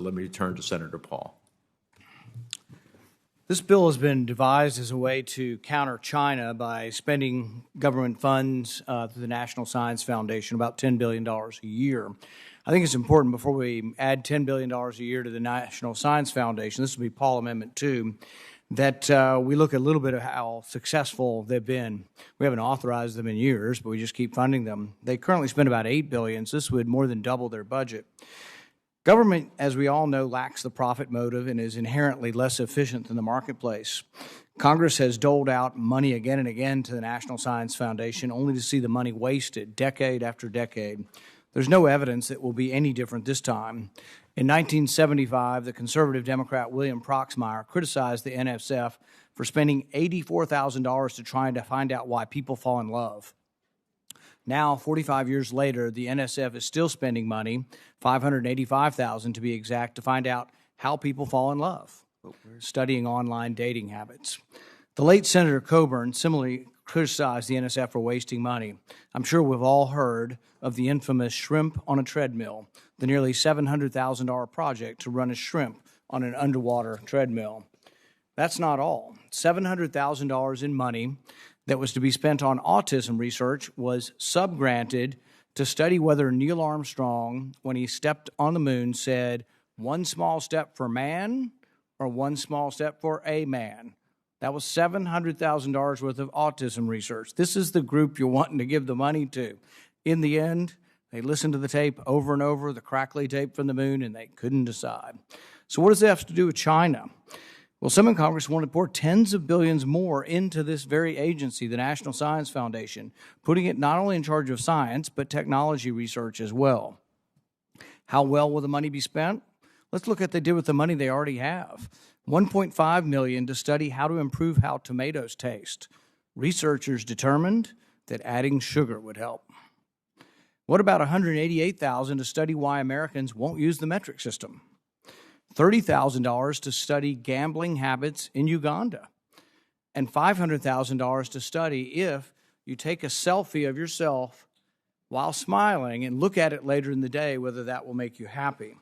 Let me turn to Senator Paul. This bill has been devised as a way to counter China by spending government funds through the National Science Foundation, about $10 billion a year. I think it's important before we add $10 billion a year to the National Science Foundation, this will be Paul Amendment 2, that we look at a little bit of how successful they've been. We haven't authorized them in years, but we just keep funding them. They currently spend about $8 billion, so this would more than double their budget. Government, as we all know, lacks the profit motive and is inherently less efficient than the marketplace. Congress has doled out money again and again to the National Science Foundation only to see the money wasted decade after decade. There's no evidence that it will be any different this time. In 1975, the conservative Democrat William Proxmire criticized the NSF for spending $84,000 to try to find out why people fall in love. Now, 45 years later, the NSF is still spending money, $585,000 to be exact, to find out how people fall in love, studying online dating habits. The late Senator Coburn similarly criticized the NSF for wasting money. I'm sure we've all heard of the infamous shrimp on a treadmill, the nearly $700,000 project to run a shrimp on an underwater treadmill. That's not all. $700,000 in money that was to be spent on autism research was subgranted to study whether Neil Armstrong, when he stepped on the moon, said, "One small step for man," or "one small step for a man." That was $700,000 worth of autism research. This is the group you're wanting to give the money to. In the end, they listened to the tape over and over, the crackly tape from the moon, and they couldn't decide. So what does that have to do with China? Well, some in Congress want to pour tens of billions more into this very agency, the National Science Foundation, putting it not only in charge of science, but technology research as well. How well will the money be spent? Let's look at what they did with the money they already have. $1.5 million to study how to improve how tomatoes taste. Researchers determined that adding sugar would help. What about $188,000 to study why Americans won't use the metric system? $30,000 to study gambling habits in Uganda, and $500,000 to study if you take a selfie of yourself while smiling and look at it later in the day, whether that will make you happy.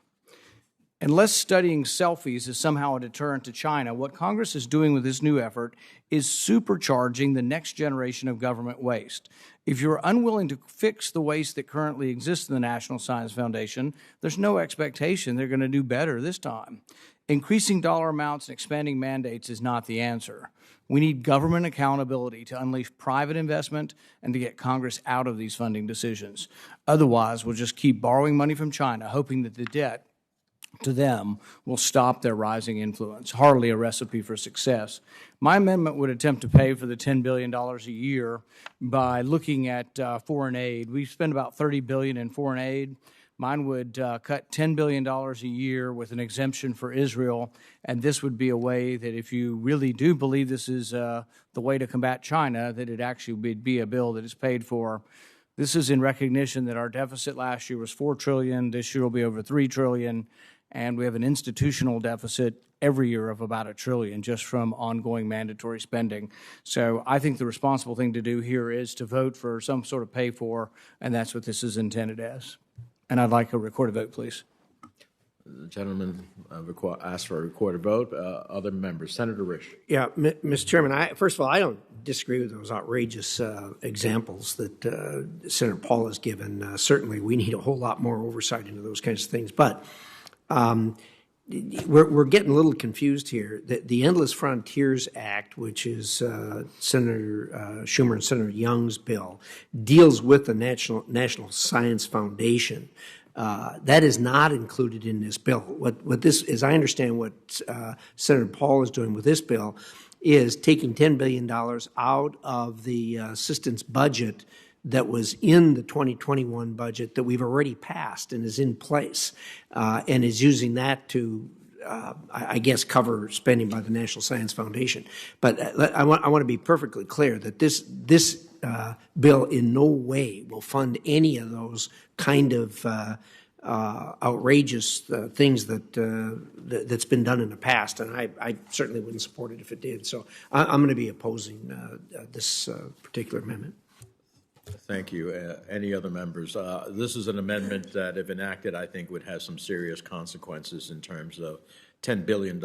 Unless studying selfies is somehow a deterrent to China, what Congress is doing with this new effort is supercharging the next generation of government waste. If you're unwilling to fix the waste that currently exists in the National Science Foundation, there's no expectation they're going to do better this time. Increasing dollar amounts and expanding mandates is not the answer. We need government accountability to unleash private investment and to get Congress out of these funding decisions. Otherwise, we'll just keep borrowing money from China, hoping that the debt to them will stop their rising influence. Hardly a recipe for success. My amendment would attempt to pay for the $10 billion a year by looking at foreign aid. We spend about $30 billion in foreign aid. Mine would cut $10 billion a year with an exemption for Israel, and this would be a way that if you really do believe this is the way to combat China, that it actually would be a bill that is paid for. This is in recognition that our deficit last year was $4 trillion. This year will be over $3 trillion. And we have an institutional deficit every year of about $1 trillion just from ongoing mandatory spending. So I think the responsible thing to do here is to vote for some sort of pay for, and that's what this is intended as. And I'd like a recorded vote, please. The gentleman asked for a recorded vote. Other members, Senator Risch. Yeah, Mr. Chairman, first of all, I don't disagree with those outrageous examples that Senator Paul has given. Certainly, we need a whole lot more oversight into those kinds of things. But we're getting a little confused here. The Endless Frontiers Act, which is Senator Schumer and Senator Young's bill, deals with the National Science Foundation. That is not included in this bill. What this, as I understand what Senator Paul is doing with this bill, is taking $10 billion out of the assistance budget that was in the 2021 budget that we've already passed and is in place, and is using that to, I guess, cover spending by the National Science Foundation. But I want to be perfectly clear that this bill in no way will fund any of those kind of outrageous things that's been done in the past, and I certainly wouldn't support it if it did. So I'm going to be opposing this particular amendment. Thank you. Any other members? This is an amendment that, if enacted, I think would have some serious consequences in terms of $10 billion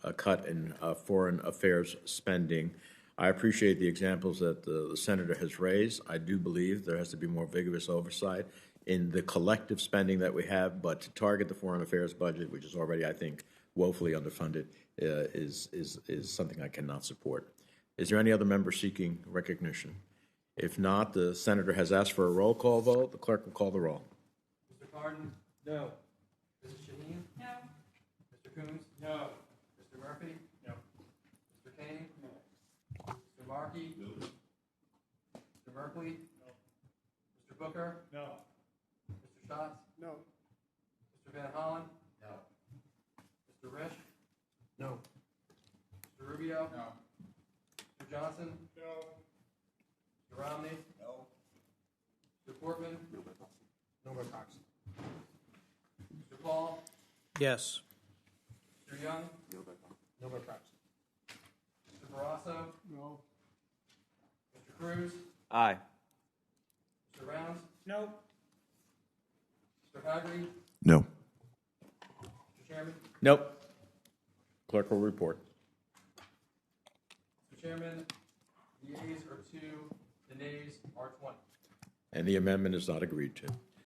a cut in foreign affairs spending. I appreciate the examples that the senator has raised. I do believe there has to be more vigorous oversight in the collective spending that we have, but to target the foreign affairs budget, which is already, I think, woefully underfunded, is something I cannot support. Is there any other member seeking recognition? If not, the senator has asked for a roll call vote. The clerk will call the roll. Mr. Cardin? No. Mrs. Shaheen? No. Mr. Coons? No. Mr. Murphy? No. Mr. Kane? No. Mr. Markey? No. Mr. Merkley? No. Mr. Booker? No. Mr. Schatz? No. Mr. Van Hollen? No. Mr. Risch? No. Mr. Rubio? No. Mr. Johnson? No. Mr. Romney? No. Mr. Portman? No by proxy. Mr. Paul? Yes. Mr. Young? No by proxy. Mr. Barrasso? No. Mr. Cruz? Aye. Mr. Rounds? No. Mr. Hagerty? No. Mr. Chairman? Nope. Clerk will report. Mr. Chairman, the yeas are 2, the nays are 20. And the amendment is not agreed to.